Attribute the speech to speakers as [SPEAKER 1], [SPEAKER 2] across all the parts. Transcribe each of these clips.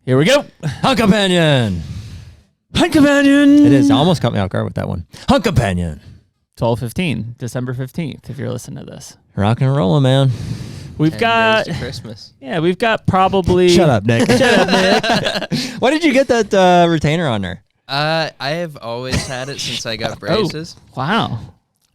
[SPEAKER 1] Here we go.
[SPEAKER 2] Hunt Companion.
[SPEAKER 1] Hunt Companion.
[SPEAKER 2] It is. I almost caught me off guard with that one. Hunt Companion.
[SPEAKER 1] 12/15, December 15th, if you're listening to this.
[SPEAKER 2] Rock and rolling, man.
[SPEAKER 1] We've
[SPEAKER 3] 10
[SPEAKER 1] got
[SPEAKER 3] days to Christmas.
[SPEAKER 1] Yeah, we've got probably
[SPEAKER 2] Shut up, Nick. Shut up, Nick. Why did you get that retainer on there?
[SPEAKER 3] I have always had it since I got braces,
[SPEAKER 1] Wow.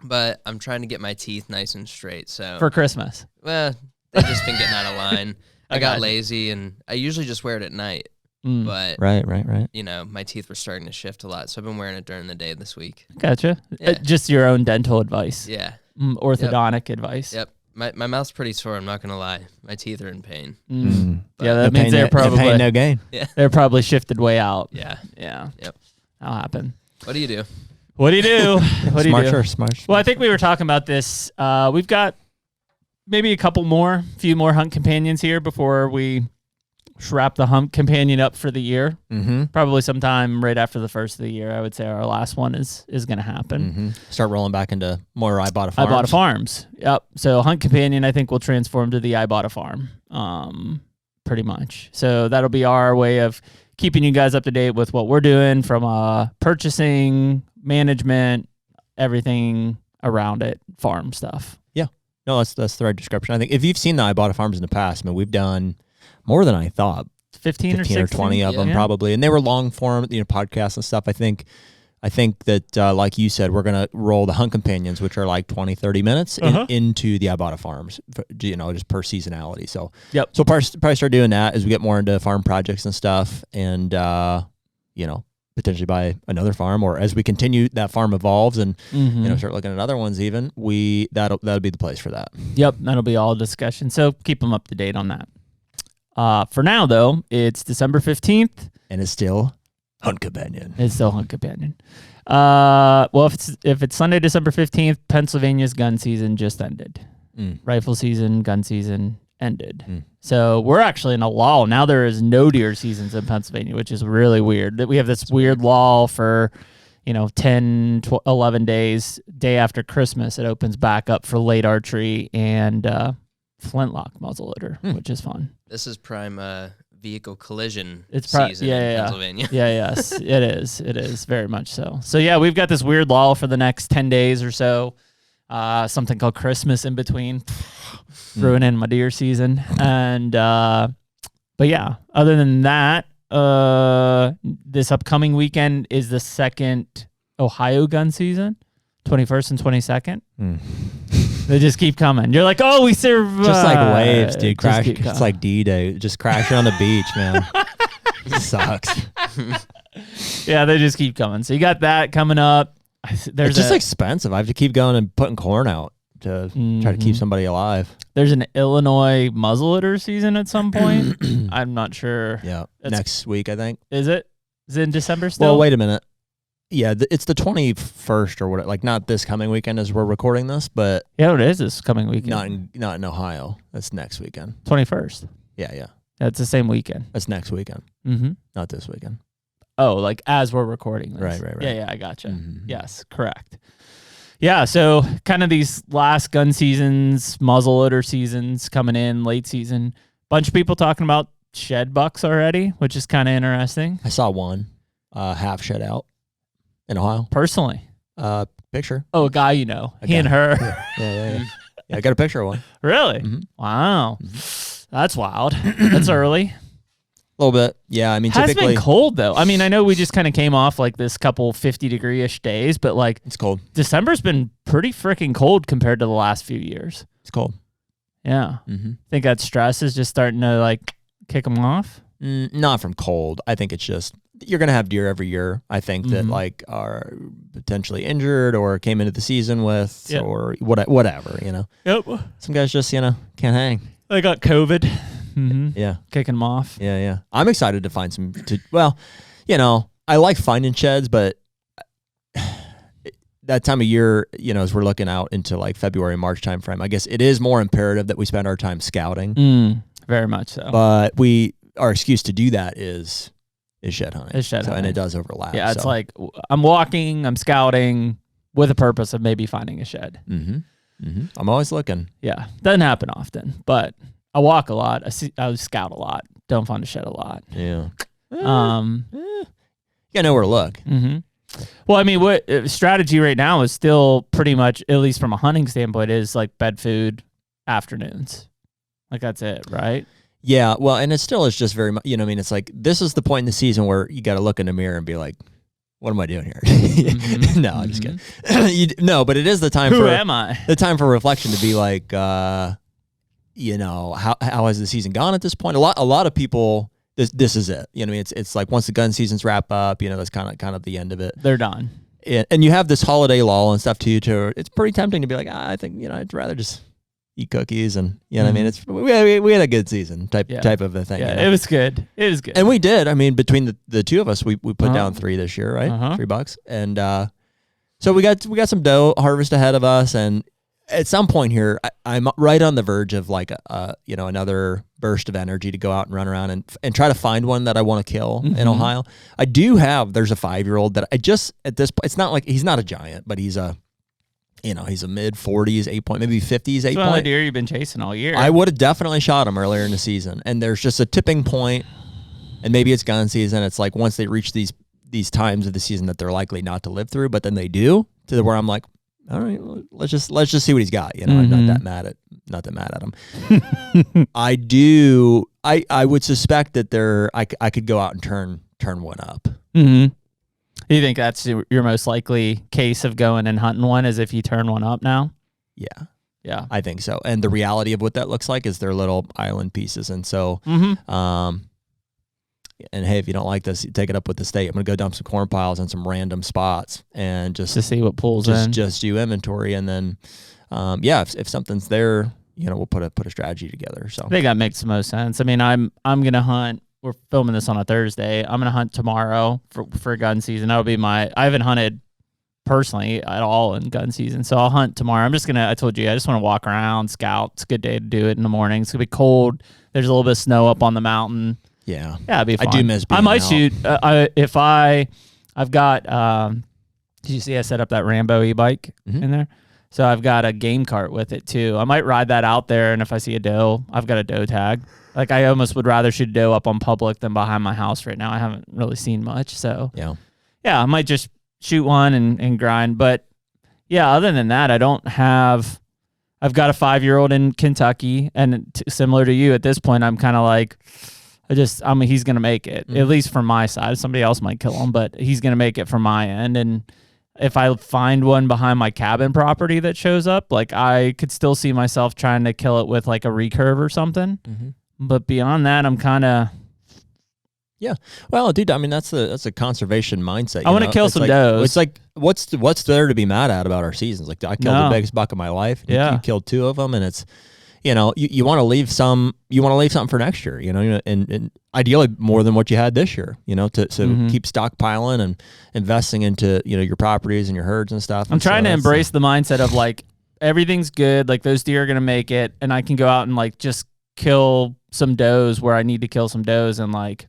[SPEAKER 3] but I'm trying to get my teeth nice and straight. So
[SPEAKER 1] For Christmas.
[SPEAKER 3] well, they've just been getting out of line. I got
[SPEAKER 1] gotcha.
[SPEAKER 3] lazy, and I usually just wear it at night.
[SPEAKER 1] Mm.
[SPEAKER 3] But
[SPEAKER 2] Right.
[SPEAKER 3] you know, my teeth were starting to shift a lot, so I've been wearing it during the day this week.
[SPEAKER 1] Gotcha.
[SPEAKER 3] Yeah.
[SPEAKER 1] Just your own dental advice.
[SPEAKER 3] Yeah.
[SPEAKER 1] Orthodontic advice.
[SPEAKER 3] Yep. My mouth's pretty sore. I'm not gonna lie. My teeth are in pain.
[SPEAKER 1] Yeah, that
[SPEAKER 2] No
[SPEAKER 1] means
[SPEAKER 2] pain,
[SPEAKER 1] they're
[SPEAKER 2] no
[SPEAKER 1] probably
[SPEAKER 2] pain, no gain.
[SPEAKER 1] they're probably shifted way out.
[SPEAKER 3] Yeah.
[SPEAKER 1] Yeah.
[SPEAKER 3] Yep.
[SPEAKER 1] That'll happen.
[SPEAKER 3] What do you do?
[SPEAKER 1] What do you do? What do you do?
[SPEAKER 2] Smart.
[SPEAKER 1] Well, I think we were talking about this. We've got maybe a few more hunt companions here before we wrap the hunt companion up for the year.
[SPEAKER 2] Mm-hmm.
[SPEAKER 1] Probably sometime right after the first of the year. I would say our last one is going to happen.
[SPEAKER 2] Mm-hmm. Start rolling back into more Ibotta Farms.
[SPEAKER 1] Ibotta Farms. Yep. So hunt companion, I think, will transform to the Ibotta Farm. Pretty much. So that'll be our way of keeping you guys up to date with what we're doing from purchasing, management, everything around it, farm stuff.
[SPEAKER 2] Yeah. No, that's the right description. I think if you've seen the Ibotta Farms in the past, I mean, we've done more than I thought.
[SPEAKER 1] 15 or 16?
[SPEAKER 2] 20 of them probably. And they were long form, podcasts and stuff. I think that, like you said, we're going to roll the Hunt Companions, which are like 20, 30 minutes into the Ibotta Farms, just per seasonality. So, So probably start doing that as we get more into farm projects and stuff and, potentially buy another farm, or as we continue, that farm evolves and, start looking at other ones even, that'll be the place for that.
[SPEAKER 1] Yep. That'll be all discussion. So keep them up to date on that. For now, though, it's December 15th.
[SPEAKER 2] And it's still Hunt Companion.
[SPEAKER 1] It's still Hunt Companion. Well, if it's Sunday, December 15th, Pennsylvania's gun season just ended. Rifle season, gun season ended. So we're actually in a lull. Now there is no deer seasons in Pennsylvania, which is really weird. That we have this weird lull for, 10, 11 days. Day after Christmas, it opens back up for late archery and flintlock muzzleloader, which is fun.
[SPEAKER 3] This is prime vehicle collision
[SPEAKER 1] season
[SPEAKER 3] in Pennsylvania.
[SPEAKER 1] Yes, it is. It is very much so. So yeah, we've got this weird lull for the next 10 days or so. Something called Christmas in between, ruining my deer season. And but yeah, other than that, this upcoming weekend is the second Ohio gun season, 21st and 22nd. They just keep coming. You're like, oh, we survived.
[SPEAKER 2] Just like waves, dude. Crash. It's like D-Day. Just crashing on the beach, man. It sucks.
[SPEAKER 1] Yeah, they just keep coming. So you got that coming up.
[SPEAKER 2] It's just expensive. I have to keep going and putting corn out to try to keep somebody alive.
[SPEAKER 1] There's an Illinois muzzleloader season at some point. I'm not sure.
[SPEAKER 2] Yeah, next week, I think.
[SPEAKER 1] Is it? Is it in December still?
[SPEAKER 2] Well, wait a minute. Yeah, it's the 21st or whatever. Like, not this coming weekend as we're recording this, but
[SPEAKER 1] yeah, it is this coming weekend.
[SPEAKER 2] Not in Ohio. That's next weekend.
[SPEAKER 1] 21st.
[SPEAKER 2] Yeah.
[SPEAKER 1] That's the same weekend.
[SPEAKER 2] That's next weekend. Not this weekend.
[SPEAKER 1] Oh, like as we're recording this.
[SPEAKER 2] Right.
[SPEAKER 1] Yeah, I gotcha. Yes, correct. Yeah, so kind of these last gun seasons, muzzleloader seasons coming in, late season. Bunch of people talking about shed bucks already, which is kind of interesting.
[SPEAKER 2] I saw one half shed out in Ohio.
[SPEAKER 1] Personally.
[SPEAKER 2] Picture.
[SPEAKER 1] Oh, a guy you know. He and her.
[SPEAKER 2] Yeah. Yeah, I got a picture of one.
[SPEAKER 1] Really? Wow. That's wild. That's early.
[SPEAKER 2] A little bit. Yeah, I mean, typically.
[SPEAKER 1] It's been cold, though. I mean, I know we just kind of came off like this couple 50-degree-ish days, but like
[SPEAKER 2] it's cold.
[SPEAKER 1] December's been pretty freaking cold compared to the last few years.
[SPEAKER 2] It's cold.
[SPEAKER 1] Yeah. Think that stress is just starting to like kick them off?
[SPEAKER 2] Not from cold. I think it's just you're going to have deer every year, I think, that like are potentially injured or came into the season with or whatever,
[SPEAKER 1] Yep.
[SPEAKER 2] Some guys just, can't hang.
[SPEAKER 1] They got COVID.
[SPEAKER 2] Yeah.
[SPEAKER 1] Kicking them off.
[SPEAKER 2] Yeah. I'm excited to find some, I like finding sheds, but that time of year, as we're looking out into like February, March timeframe, I guess it is more imperative that we spend our time scouting.
[SPEAKER 1] Very much so.
[SPEAKER 2] But our excuse to do that is shed hunting. And it does overlap.
[SPEAKER 1] Yeah, it's like I'm walking, I'm scouting with a purpose of maybe finding a shed.
[SPEAKER 2] I'm always looking.
[SPEAKER 1] Yeah, doesn't happen often, but I walk a lot. I scout a lot don't find a shed a lot.
[SPEAKER 2] Yeah.
[SPEAKER 1] You
[SPEAKER 2] gotta know where to look.
[SPEAKER 1] Mm-hmm. Well, I mean, what strategy right now is still pretty much, at least from a hunting standpoint, is like bed food afternoons. Like that's it, right?
[SPEAKER 2] Yeah. Well, and it still is just very much, you know what I mean? It's like, this is the point in the season where you got to look in the mirror and be like, what am I doing here? Mm-hmm. No, I'm just kidding. No, but it is the time
[SPEAKER 1] Who am I?
[SPEAKER 2] The time for reflection to be like, you know, how has the season gone at this point? A lot of people, this is it. You know what I mean? It's like once the gun seasons wrap up, you know, that's kind of the end of it.
[SPEAKER 1] They're done.
[SPEAKER 2] And you have this holiday lull and stuff too. It's pretty tempting to be like, I think, you know, I'd rather just eat cookies and, you know what I mean? It's we had a good season type of a thing.
[SPEAKER 1] Yeah,
[SPEAKER 2] you know?
[SPEAKER 1] it was good. It was good.
[SPEAKER 2] And we did. I mean, between the two of us, we put down $3 this year, right? $3. And so we got some doe harvest ahead of us. And at some point here, I'm right on the verge of like you know, another burst of energy to go out and run around and try to find one that I want to kill in Ohio. I do have. There's a 5-year-old that I just at this point. It's not like he's not a giant, but he's a, you know, he's a mid 40s 8-point, maybe 50s 8-point.
[SPEAKER 1] One of the deer you've been chasing all year.
[SPEAKER 2] I would have definitely shot him earlier in the season, and there's just a tipping point, and maybe it's gun season. It's like once they reach these times of the season that they're likely not to live through, but then they do, to where I'm like, all right, let's just see what he's got. You know, I'm not that mad at him. I would suspect that I could go out and turn one up.
[SPEAKER 1] Mm-hmm. Do you think that's your most likely case of going and hunting one, is if you turn one up now?
[SPEAKER 2] Yeah.
[SPEAKER 1] Yeah.
[SPEAKER 2] I think so. And the reality of what that looks like is they're little island pieces. And so, and hey, if you don't like this, you take it up with the state. I'm going to go dump some corn piles in some random spots and just
[SPEAKER 1] to see what pulls in.
[SPEAKER 2] Just do inventory. And then, if something's there, you know, we'll put a strategy together. So I
[SPEAKER 1] think that makes the most sense. I mean, I'm going to hunt. We're filming this on a Thursday. I'm going to hunt tomorrow for gun season. That'll be I haven't hunted personally at all in gun season. So I'll hunt tomorrow. I told you, I just want to walk around, scout. It's a good day to do it in the morning. It's going to be cold. There's a little bit of snow up on the mountain.
[SPEAKER 2] Yeah.
[SPEAKER 1] Yeah, it'd be fun.
[SPEAKER 2] I do miss being
[SPEAKER 1] I might
[SPEAKER 2] out.
[SPEAKER 1] shoot, I've got, did you see I set up that Rambo e-bike in there? So I've got a game cart with it too. I might ride that out there, and if I see a doe, I've got a doe tag. Like, I almost would rather shoot a doe up on public than behind my house right now. I haven't really seen much. So yeah, I might just shoot one and grind. But yeah, other than that, I've got a 5-year-old in Kentucky, and similar to you at this point, I'm kind of like, he's going to make it, at least from my side. Somebody else might kill him, but he's going to make it from my end. And if I find one behind my cabin property that shows up, like, I could still see myself trying to kill it with like a recurve or something. But beyond that, I'm kind of...
[SPEAKER 2] Yeah. Well, dude, I mean, that's a conservation mindset.
[SPEAKER 1] I want to kill some does.
[SPEAKER 2] It's like, what's there to be mad at about our seasons? Like, I killed the biggest buck of my life. You killed 2 of them, and it's, you know, you want to leave some. You want to leave something for next year. You know, and ideally more than what you had this year. You know, to keep stockpiling and investing into, you know, your properties and your herds and stuff.
[SPEAKER 1] I'm trying to embrace the mindset of like, everything's good. Like, those deer are gonna make it, and I can go out and like just kill some does where I need to kill some does, and like,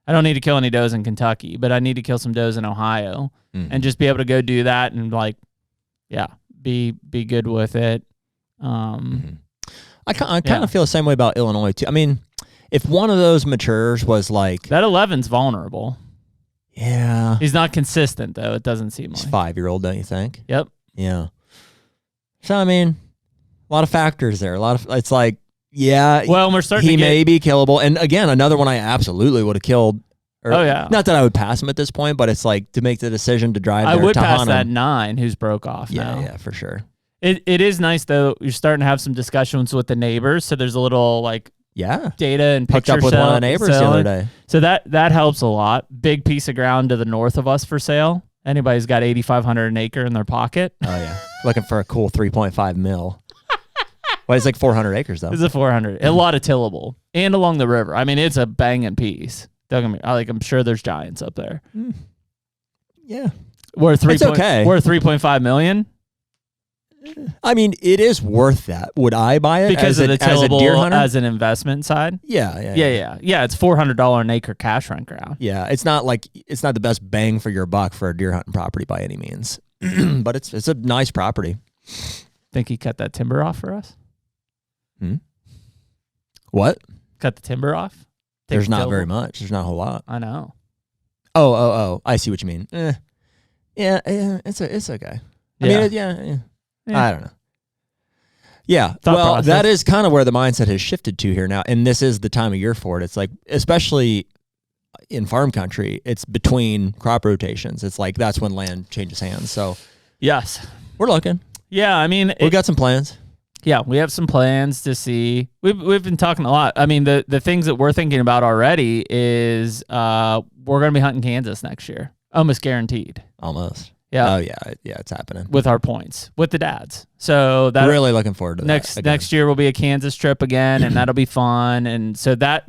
[SPEAKER 1] I don't need to kill any does in Kentucky, but I need to kill some does in Ohio, and just be able to go do that and like, be good with it.
[SPEAKER 2] I kind of feel the same way about Illinois too. I mean, if one of those matures was like
[SPEAKER 1] that, 11's vulnerable.
[SPEAKER 2] Yeah,
[SPEAKER 1] he's not consistent though. It doesn't seem like.
[SPEAKER 2] He's 5-year-old, don't you think?
[SPEAKER 1] Yep.
[SPEAKER 2] Yeah. So I mean, a lot of factors there. It's like. Yeah,
[SPEAKER 1] well, we're starting.
[SPEAKER 2] He may be killable, and again, another one I absolutely would have killed. Not that I would pass him at this point, but it's like to make the decision to drive.
[SPEAKER 1] I
[SPEAKER 2] there
[SPEAKER 1] would
[SPEAKER 2] to
[SPEAKER 1] pass
[SPEAKER 2] hunt
[SPEAKER 1] that
[SPEAKER 2] him.
[SPEAKER 1] 9 who's broke off. now.
[SPEAKER 2] Yeah, for sure.
[SPEAKER 1] It is nice though. You're starting to have some discussions with the neighbors, so there's a little like data and picture.
[SPEAKER 2] Hooked up with one of the neighbors the other day,
[SPEAKER 1] so that helps a lot. Big piece of ground to the north of us for sale. Anybody's got $8,500 an acre in their pocket.
[SPEAKER 2] Oh yeah, looking for a cool 3.5 mil. Well, it's like 400 acres, though.
[SPEAKER 1] It's a 400. A lot of tillable. And along the river. I mean, it's a banging piece. I'm sure there's giants up there.
[SPEAKER 2] Yeah.
[SPEAKER 1] Worth
[SPEAKER 2] it's okay.
[SPEAKER 1] Worth $3.5 million?
[SPEAKER 2] I mean, it is worth that. Would I buy it
[SPEAKER 1] because
[SPEAKER 2] as
[SPEAKER 1] of the tillable
[SPEAKER 2] as a deer hunter?
[SPEAKER 1] As an investment side?
[SPEAKER 2] Yeah.
[SPEAKER 1] Yeah, it's $400 an acre cash rent ground.
[SPEAKER 2] Yeah, it's not the best bang for your buck for a deer hunting property by any means. But it's a nice property.
[SPEAKER 1] Think he cut that timber off for us?
[SPEAKER 2] What?
[SPEAKER 1] Cut the timber off?
[SPEAKER 2] There's not very much. There's not a whole lot.
[SPEAKER 1] I know.
[SPEAKER 2] Oh. I see what you mean. Yeah, it's okay. I mean, yeah. I don't know. Yeah, well, that is kind of where the mindset has shifted to here now, and this is the time of year for it. It's like, especially in farm country, it's between crop rotations. It's like that's when land changes hands. So,
[SPEAKER 1] yes,
[SPEAKER 2] we're looking.
[SPEAKER 1] Yeah, I mean,
[SPEAKER 2] we've got some plans.
[SPEAKER 1] Yeah, we have some plans to see. We've been talking a lot. I mean, the things that we're thinking about already is we're going to be hunting Kansas next year, almost guaranteed.
[SPEAKER 2] Almost.
[SPEAKER 1] Yeah.
[SPEAKER 2] Oh yeah, it's happening
[SPEAKER 1] with our points with the dads. So that
[SPEAKER 2] really looking forward to that.
[SPEAKER 1] Next year will be a Kansas trip again, and that'll be fun. And so that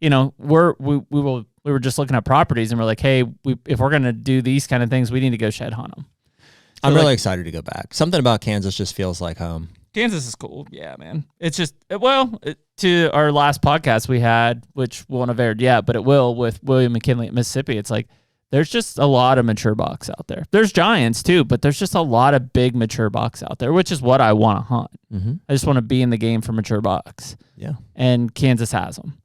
[SPEAKER 1] we were just looking at properties, and we're like, hey, if we're gonna do these kind of things, we need to go shed hunt them. So
[SPEAKER 2] I'm really excited to go back. Something about Kansas just feels like home.
[SPEAKER 1] Kansas is cool. Yeah, man. It's just, to our last podcast we had, which won't have aired yet, but it will, with William McKinley at Mississippi. It's like, there's just a lot of mature bucks out there. There's giants too, but there's just a lot of big mature bucks out there, which is what I want to hunt. Mm-hmm. I just want to be in the game for mature bucks.
[SPEAKER 2] Yeah.
[SPEAKER 1] And Kansas has them.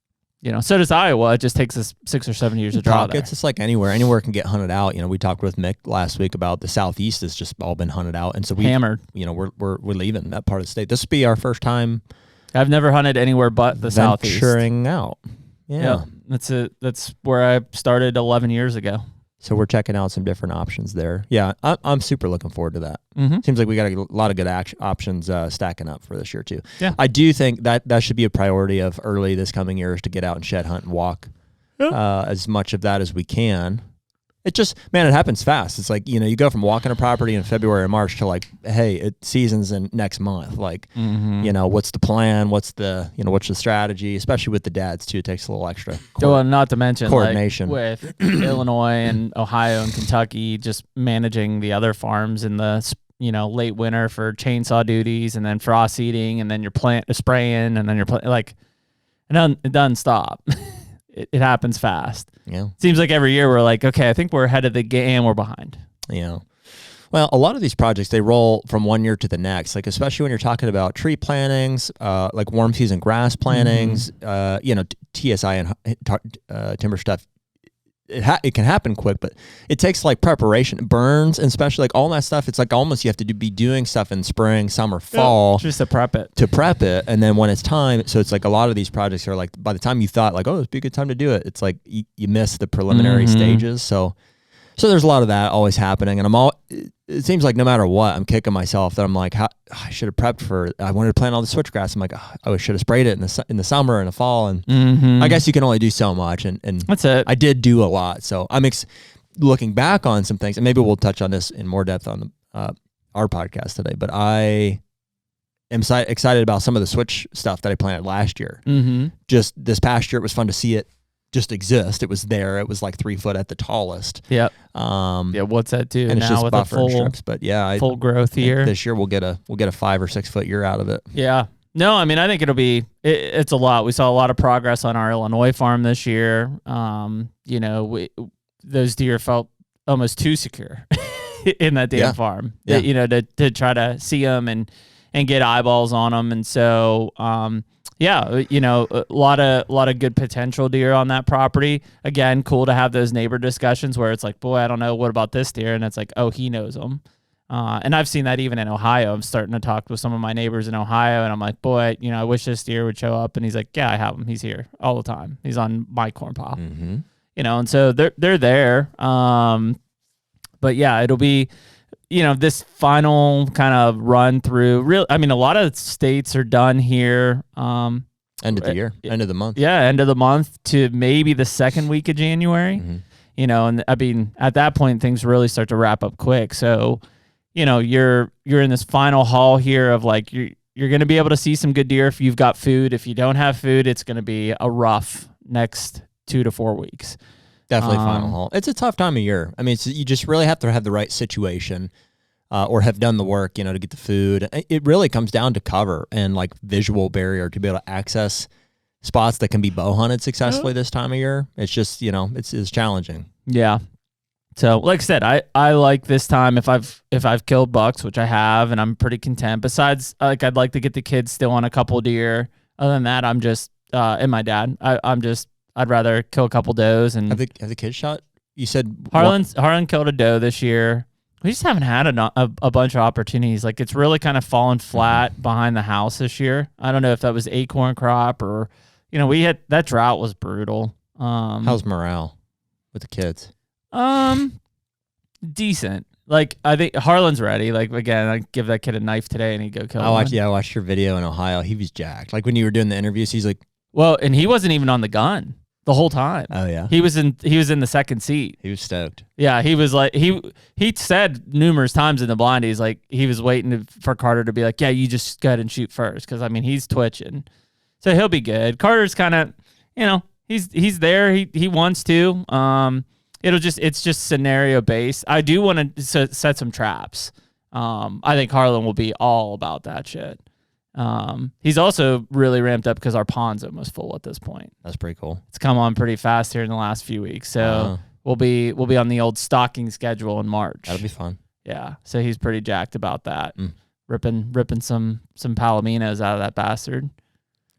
[SPEAKER 1] So does Iowa. It just takes us 6 or 7 years to draw there.
[SPEAKER 2] It's like anywhere can get hunted out. We talked with Mick last week about the Southeast has just all been hunted out, and so
[SPEAKER 1] hammered.
[SPEAKER 2] We're leaving that part of the state. This will be our first time.
[SPEAKER 1] I've never hunted anywhere but the Southeast.
[SPEAKER 2] Venturing out. Yeah.
[SPEAKER 1] That's where I started 11 years ago.
[SPEAKER 2] So we're checking out some different options there. Yeah, I'm super looking forward to that.
[SPEAKER 1] Mm-hmm.
[SPEAKER 2] Seems like we got a lot of good options stacking up for this year too.
[SPEAKER 1] Yeah.
[SPEAKER 2] I do think that should be a priority of early this coming year is to get out and shed hunt and walk as much of that as we can. It just, man, it happens fast. It's like, you go from walking a property in February or March to like, hey, it season's in next month. Like, what's the plan? What's the strategy? Especially with the dads too. It takes a little extra.
[SPEAKER 1] Well, not to mention
[SPEAKER 2] coordination
[SPEAKER 1] with Illinois and Ohio and Kentucky, just managing the other farms in the, late winter for chainsaw duties and then frost eating and then you're spraying and then you're like, it doesn't stop. It happens fast.
[SPEAKER 2] Yeah.
[SPEAKER 1] Seems like every year we're like, okay, I think we're ahead of the game. We're behind.
[SPEAKER 2] Yeah. Well, a lot of these projects, they roll from one year to the next, like especially when you're talking about tree plantings, like warm season grass plantings, TSI and timber stuff. It can happen quick, but it takes like preparation, burns, and especially like all that stuff. It's like almost you have to be doing stuff in spring, summer, fall,
[SPEAKER 1] just to prep it.
[SPEAKER 2] And then when it's time, so it's like a lot of these projects are like by the time you thought like, oh, it'd be a good time to do it, it's like you miss the preliminary stages. So there's a lot of that always happening, and it seems like no matter what, I'm kicking myself that I'm like, I should have prepped for it. I wanted to plant all the switchgrass. I'm like, I should have sprayed it in the summer and the fall, and I guess you can only do so much, and
[SPEAKER 1] that's it.
[SPEAKER 2] I did do a lot, so I'm looking back on some things, and maybe we'll touch on this in more depth on our podcast today. But I am excited about some of the switch stuff that I planted last year.
[SPEAKER 1] Mm-hmm.
[SPEAKER 2] Just this past year, it was fun to see it just exist. It was there. It was like 3 foot at the tallest.
[SPEAKER 1] Yep. What's that do?
[SPEAKER 2] And it's
[SPEAKER 1] now
[SPEAKER 2] just
[SPEAKER 1] with
[SPEAKER 2] buffer strips. But yeah,
[SPEAKER 1] full growth year.
[SPEAKER 2] This year we'll get a 5 or 6 foot year out of it.
[SPEAKER 1] Yeah. No, I mean, I think it'll be. It's a lot. We saw a lot of progress on our Illinois farm this year. Those deer felt almost too secure in that damn farm.
[SPEAKER 2] Yeah.
[SPEAKER 1] To try to see them and get eyeballs on them, and so. A lot of good potential deer on that property. Again, cool to have those neighbor discussions where it's like, boy, I don't know, what about this deer? And it's like, oh, he knows them. And I've seen that even in Ohio. I'm starting to talk with some of my neighbors in Ohio, and I'm like, boy, I wish this deer would show up. And he's like, yeah, I have him. He's here all the time. He's on my corn pile.
[SPEAKER 2] Mm-hmm.
[SPEAKER 1] And so they're there. But yeah, it'll be. This final kind of run through. A lot of states are done here.
[SPEAKER 2] End of the year, end of the month.
[SPEAKER 1] Yeah, end of the month to maybe the second week of January.
[SPEAKER 2] Mm-hmm.
[SPEAKER 1] And at that point, things really start to wrap up quick. So, you're in this final haul here of like you're going to be able to see some good deer if you've got food. If you don't have food, it's going to be a rough next 2 to 4 weeks.
[SPEAKER 2] Definitely final haul. It's a tough time of year. I mean, you just really have to have the right situation or have done the work, to get the food. It really comes down to cover and like visual barrier to be able to access spots that can be bow hunted successfully this time of year. It's just, it's challenging.
[SPEAKER 1] Yeah. So like I said, I like this time if I've killed bucks, which I have, and I'm pretty content. Besides, like I'd like to get the kids still on a couple deer. Other than that, I'm just and my dad. I'd rather kill a couple does. And
[SPEAKER 2] have the kids shot? You said
[SPEAKER 1] Harlan killed a doe this year. We just haven't had a bunch of opportunities. Like, it's really kind of fallen flat behind the house this year. I don't know if that was acorn crop or, we had that drought was brutal.
[SPEAKER 2] How's morale with the kids?
[SPEAKER 1] Decent. Like, I think Harlan's ready. Like, again, I give that kid a knife today and he'd go kill one.
[SPEAKER 2] I watched your video in Ohio. He was jacked. Like, when you were doing the interviews, he's like,
[SPEAKER 1] well, and he wasn't even on the gun the whole time.
[SPEAKER 2] Oh yeah.
[SPEAKER 1] He was in the second seat.
[SPEAKER 2] He was stoked.
[SPEAKER 1] Yeah, he was like he said numerous times in the blind, he's like he was waiting for Carter to be like, "Yeah, you just go ahead and shoot first," cuz I mean, he's twitching. So he'll be good. Carter's kind of, he's there. He wants to. It's just scenario based. I do want to set some traps. I think Harlan will be all about that shit. He's also really ramped up because our pond's almost full at this point.
[SPEAKER 2] That's pretty cool.
[SPEAKER 1] It's come on pretty fast here in the last few weeks. So we'll be on the old stocking schedule in March.
[SPEAKER 2] That'll be fun.
[SPEAKER 1] Yeah. So he's pretty jacked about that. Ripping some palominos out of that bastard.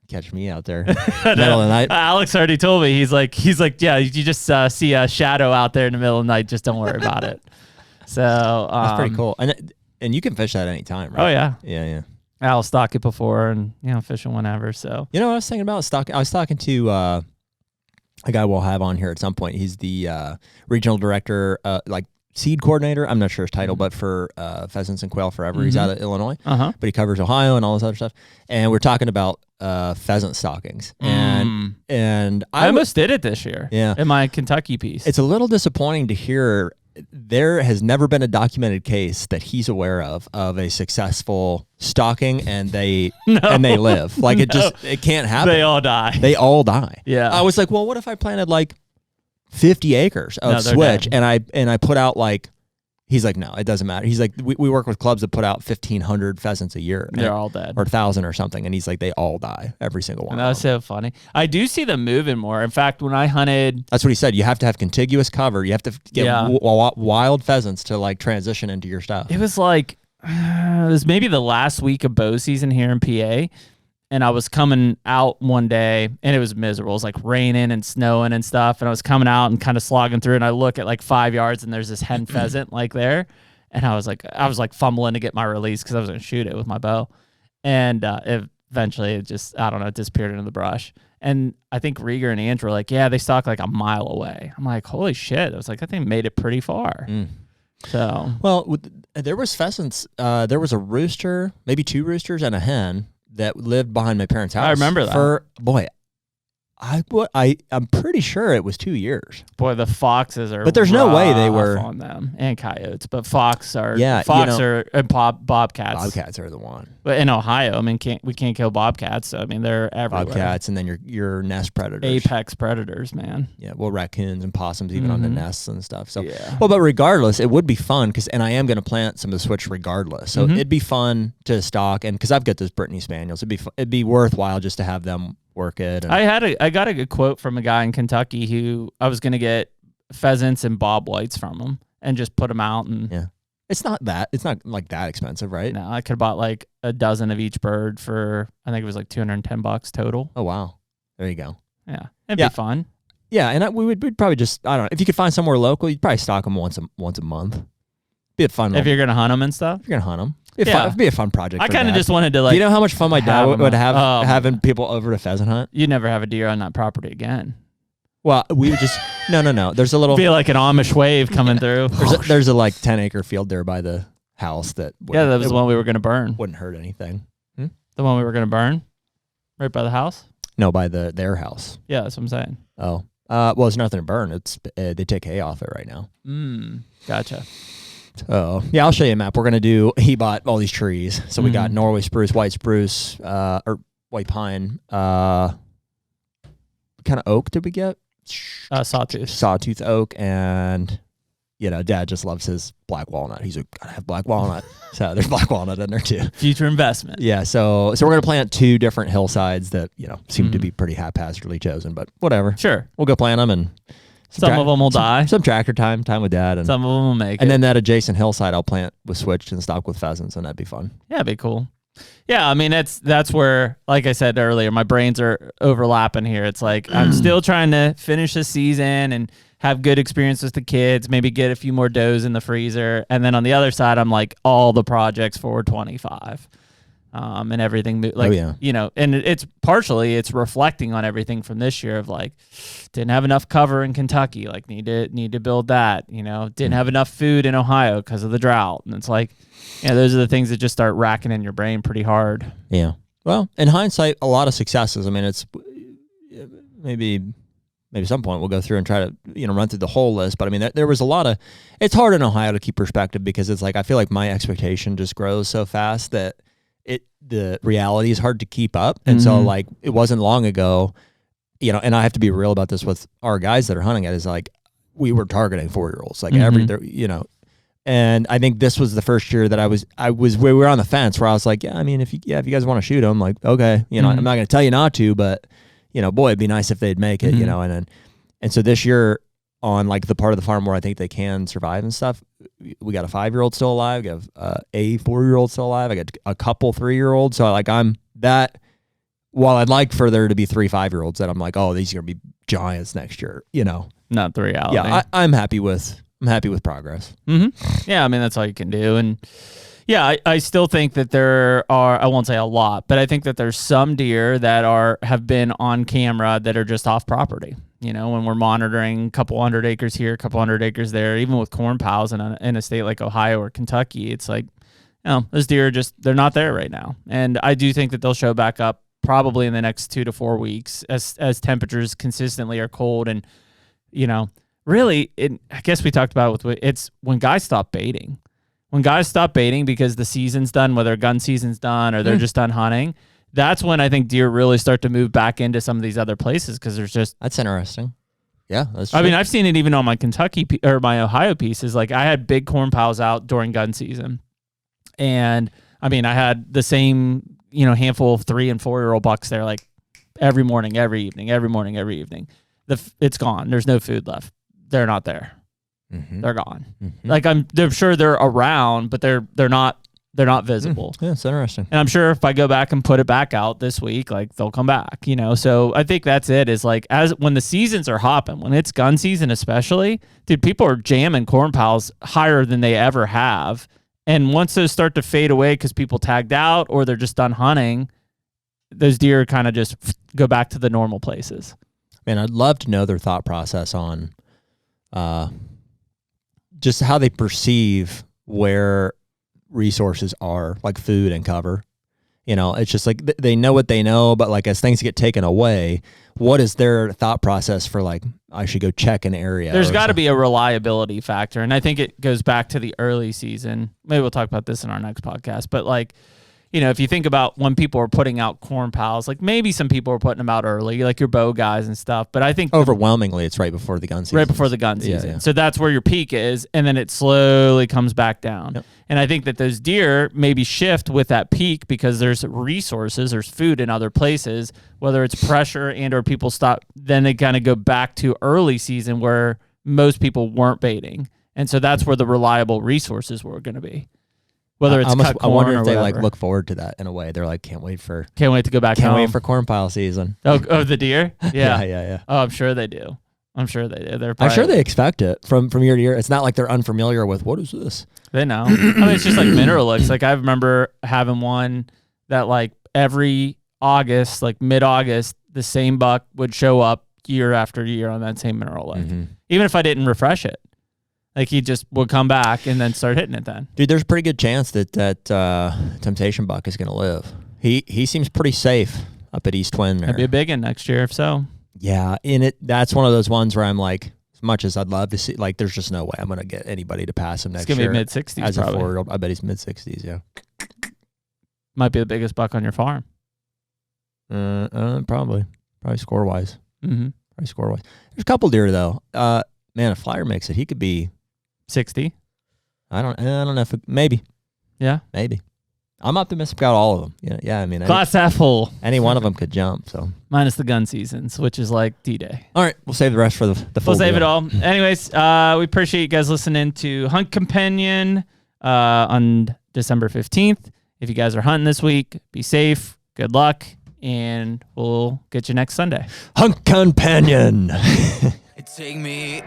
[SPEAKER 2] Catch me out there. Middle of the night.
[SPEAKER 1] Alex already told me, he's like, yeah, you just see a shadow out there in the middle of the night. Just don't worry about it. So
[SPEAKER 2] that's pretty cool. And you can fish that any time, right?
[SPEAKER 1] Oh yeah.
[SPEAKER 2] Yeah.
[SPEAKER 1] I'll stock it before and fishing whenever. So
[SPEAKER 2] what I was thinking about stock. I was talking to a guy we'll have on here at some point. He's the regional director, like seed coordinator. I'm not sure his title, but for pheasants and quail forever. He's out of Illinois, but he covers Ohio and all this other stuff. And we're talking about pheasant stockings, and
[SPEAKER 1] I almost did it this year.
[SPEAKER 2] Yeah,
[SPEAKER 1] in my Kentucky piece.
[SPEAKER 2] It's a little disappointing to hear. There has never been a documented case that he's aware of a successful stalking and they live. Like it can't happen.
[SPEAKER 1] They all die.
[SPEAKER 2] They all die.
[SPEAKER 1] Yeah.
[SPEAKER 2] I was like, well, what if I planted like 50 acres of switch and I put out like, he's like, no, it doesn't matter. He's like, we work with clubs that put out 1,500 pheasants a year.
[SPEAKER 1] They're all dead.
[SPEAKER 2] Or 1,000 or something. And he's like, they all die, every single one.
[SPEAKER 1] And that was so funny. I do see them moving more. In fact, when I hunted...
[SPEAKER 2] That's what he said. You have to have contiguous cover. You have to get wild pheasants to like transition into your stuff.
[SPEAKER 1] It was like, it was maybe the last week of bow season here in PA. And I was coming out one day and it was miserable. It was like raining and snowing and stuff. And I was coming out and kind of slogging through and I look at like 5 yards and there's this hen pheasant like there. And I was like fumbling to get my release because I was going to shoot it with my bow. And eventually it just, I don't know, it disappeared into the brush. And I think Rieger and Andrew were like, yeah, they stalk like a mile away. I'm like, holy shit. I was like, I think made it pretty far. So.
[SPEAKER 2] Well, there was pheasants. There was a rooster, maybe 2 roosters and a hen that lived behind my parents' house.
[SPEAKER 1] I remember that.
[SPEAKER 2] I'm pretty sure it was 2 years.
[SPEAKER 1] Boy, the foxes are.
[SPEAKER 2] But there's no way they were
[SPEAKER 1] on them, and coyotes. But fox are.
[SPEAKER 2] Yeah,
[SPEAKER 1] and bobcats.
[SPEAKER 2] Bobcats are the one.
[SPEAKER 1] But in Ohio, I mean, we can't kill bobcats. So I mean, they're everywhere.
[SPEAKER 2] Bobcats, and then your nest predators,
[SPEAKER 1] apex predators, man.
[SPEAKER 2] Yeah, well, raccoons and possums even on the nests and stuff. So, well, but regardless, it would be fun and I am going to plant some of the switch regardless. So it'd be fun to stalk, and because I've got those Brittany Spaniels, it'd be worthwhile just to have them work it.
[SPEAKER 1] I got a good quote from a guy in Kentucky who I was going to get pheasants and bob whites from him and just put them out. And
[SPEAKER 2] it's not like that expensive, right?
[SPEAKER 1] No, I could have bought like a dozen of each bird for, I think it was like $210 total.
[SPEAKER 2] Oh, wow. There you go.
[SPEAKER 1] Yeah. It'd be fun.
[SPEAKER 2] Yeah. And we'd probably just, I don't know, if you could find somewhere local, you'd probably stock them once a month. Be a fun.
[SPEAKER 1] If you're going to hunt them and stuff.
[SPEAKER 2] If you're going to hunt them. It'd be a fun project.
[SPEAKER 1] I kind of just wanted to like.
[SPEAKER 2] You know how much fun my dad would have having people over to pheasant hunt?
[SPEAKER 1] You'd never have a deer on that property again.
[SPEAKER 2] Well, we would just no. There's a little.
[SPEAKER 1] Feel like an Amish wave coming through.
[SPEAKER 2] There's a like 10-acre field there by the house that.
[SPEAKER 1] That was the one we were going to burn.
[SPEAKER 2] Wouldn't hurt anything.
[SPEAKER 1] The one we were going to burn, right by the house.
[SPEAKER 2] No, by their house.
[SPEAKER 1] Yeah, that's what I'm saying.
[SPEAKER 2] Oh, well, there's nothing to burn. It's they take hay off it right now.
[SPEAKER 1] Gotcha.
[SPEAKER 2] Oh, yeah, I'll show you a map. We're going to do, he bought all these trees. So we got Norway spruce, white spruce, or white pine. What kind of oak did we get?
[SPEAKER 1] Sawtooth.
[SPEAKER 2] Sawtooth oak. And, Dad just loves his black walnut. He's like, gotta have black walnut. So there's black walnut in there too.
[SPEAKER 1] Future investment.
[SPEAKER 2] Yeah, so we're going to plant 2 different hillsides that, seem to be pretty haphazardly chosen, but whatever.
[SPEAKER 1] Sure.
[SPEAKER 2] We'll go plant them and...
[SPEAKER 1] Some of them will die.
[SPEAKER 2] Some tractor time with Dad. And
[SPEAKER 1] some of them will make it.
[SPEAKER 2] And then that adjacent hillside I'll plant with switched and stock with pheasants, and that'd be fun.
[SPEAKER 1] Yeah, it'd be cool. Yeah, I mean that's where, like I said earlier, my brains are overlapping here. It's like I'm still trying to finish the season and have good experience with the kids, maybe get a few more does in the freezer, and then on the other side, I'm like all the projects for 25, and everything. Like, and it's partially reflecting on everything from this year of like didn't have enough cover in Kentucky, like need to build that. Didn't have enough food in Ohio because of the drought, and it's like. Yeah, those are the things that just start racking in your brain pretty hard.
[SPEAKER 2] Yeah. Well, in hindsight, a lot of successes. I mean, it's maybe at some point we'll go through and try to run through the whole list. But I mean, there was a lot of. It's hard in Ohio to keep perspective because it's like I feel like my expectation just grows so fast that the reality is hard to keep up. And so like it wasn't long ago, and I have to be real about this with our guys that are hunting it is like we were targeting 4-year-olds like And I think this was the first year that we were on the fence where I was like, yeah, I mean, if you guys want to shoot them, like, okay, I'm not going to tell you not to, but boy, it'd be nice if they'd make it, and so this year on like the part of the farm where I think they can survive and stuff, we got a 5-year-old still alive, we have a 4-year-old still alive, I got a couple 3-year-olds, so like while I'd like for there to be 3 5-year-olds that I'm like, oh, these are going to be giants next year,
[SPEAKER 1] Not the reality.
[SPEAKER 2] Yeah, I'm happy with progress.
[SPEAKER 1] Yeah, I mean, that's all you can do. And yeah, I still think that there are, I won't say a lot, but I think that there's some deer that have been on camera that are just off property. When we're monitoring a couple 100 acres here, a couple 100 acres there, even with corn pals in a state like Ohio or Kentucky, it's like, those deer they're not there right now. And I do think that they'll show back up probably in the next 2 to 4 weeks as temperatures consistently are cold and, really, I guess we talked about it's when guys stop baiting. When guys stop baiting because the season's done, whether gun season's done or they're just done hunting, that's when I think deer really start to move back into some of these other places because there's just...
[SPEAKER 2] That's interesting. Yeah, that's true.
[SPEAKER 1] I mean, I've seen it even on my Kentucky or my Ohio pieces. Like I had big corn piles out during gun season. And I mean, I had the same, handful of 3 and 4-year-old bucks there like every morning, every evening, every morning, every evening. It's gone. There's no food left. They're not there. They're gone. Like I'm sure they're around, but they're not visible.
[SPEAKER 2] Yeah, it's interesting.
[SPEAKER 1] And I'm sure if I go back and put it back out this week, like they'll come back, So I think that's it. Is like when the seasons are hopping, when it's gun season especially, dude, people are jamming corn piles higher than they ever have. And once those start to fade away because people tagged out or they're just done hunting, those deer kind of just go back to the normal places.
[SPEAKER 2] Man, I'd love to know their thought process on just how they perceive where resources are, like food and cover. It's just like they know what they know, but like as things get taken away, what is their thought process for like, I should go check an area?
[SPEAKER 1] There's got to be a reliability factor. And I think it goes back to the early season. Maybe we'll talk about this in our next podcast, but like, if you think about when people are putting out corn piles, like maybe some people are putting them out early, like your bow guys and stuff. But I think
[SPEAKER 2] overwhelmingly it's right before the gun season.
[SPEAKER 1] Right before the gun season.
[SPEAKER 2] Yeah.
[SPEAKER 1] So that's where your peak is, and then it slowly comes back down. Yep. And I think that those deer maybe shift with that peak because there's resources, there's food in other places, whether it's pressure and or people stop. Then they kind of go back to early season where most people weren't baiting. And so that's where the reliable resources were going to be. Whether it's cut corn
[SPEAKER 2] I wonder if they
[SPEAKER 1] whatever.
[SPEAKER 2] like look forward to that in a way. They're like, can't wait to go back.
[SPEAKER 1] Can't
[SPEAKER 2] wait for corn pile season.
[SPEAKER 1] Oh, the deer? Yeah.
[SPEAKER 2] Yeah.
[SPEAKER 1] Oh, I'm sure they do. I'm sure they do.
[SPEAKER 2] I'm sure they expect it from year to year. It's not like they're unfamiliar with what is this.
[SPEAKER 1] They know. I mean, it's just like mineral looks. Like I remember having one that like every August, like mid-August, the same buck would show up year after year on that same mineral look. Even if I didn't refresh it. Like he just would come back and then start hitting it then.
[SPEAKER 2] Dude, there's a pretty good chance that Temptation buck is going to live. He seems pretty safe up at East Twin.
[SPEAKER 1] That'd be a big one next year if so.
[SPEAKER 2] Yeah, that's one of those ones where I'm like, as much as I'd love to see, like there's just no way I'm going to get anybody to pass him next year.
[SPEAKER 1] It's going to be mid-60s
[SPEAKER 2] as
[SPEAKER 1] probably.
[SPEAKER 2] A 4-year-old. I bet he's mid-60s, yeah.
[SPEAKER 1] Might be the biggest buck on your farm.
[SPEAKER 2] Probably score-wise.
[SPEAKER 1] Probably
[SPEAKER 2] score-wise. There's a couple deer, though. Man, if Flyer makes it, he could be
[SPEAKER 1] 60.
[SPEAKER 2] I don't know if maybe.
[SPEAKER 1] Yeah,
[SPEAKER 2] maybe. I'm optimistic about all of them. Yeah. I mean,
[SPEAKER 1] glass half full.
[SPEAKER 2] Any one of them could jump. So
[SPEAKER 1] minus the gun seasons, which is like D-Day.
[SPEAKER 2] All right, we'll save the rest for the full.
[SPEAKER 1] We'll save it all. Anyways, we appreciate you guys listening to Hunt Companion on December 15th.
[SPEAKER 2] If you guys are hunting this week, be safe. Good luck. And we'll get you next Sunday. Hunt Companion.
[SPEAKER 4] Take me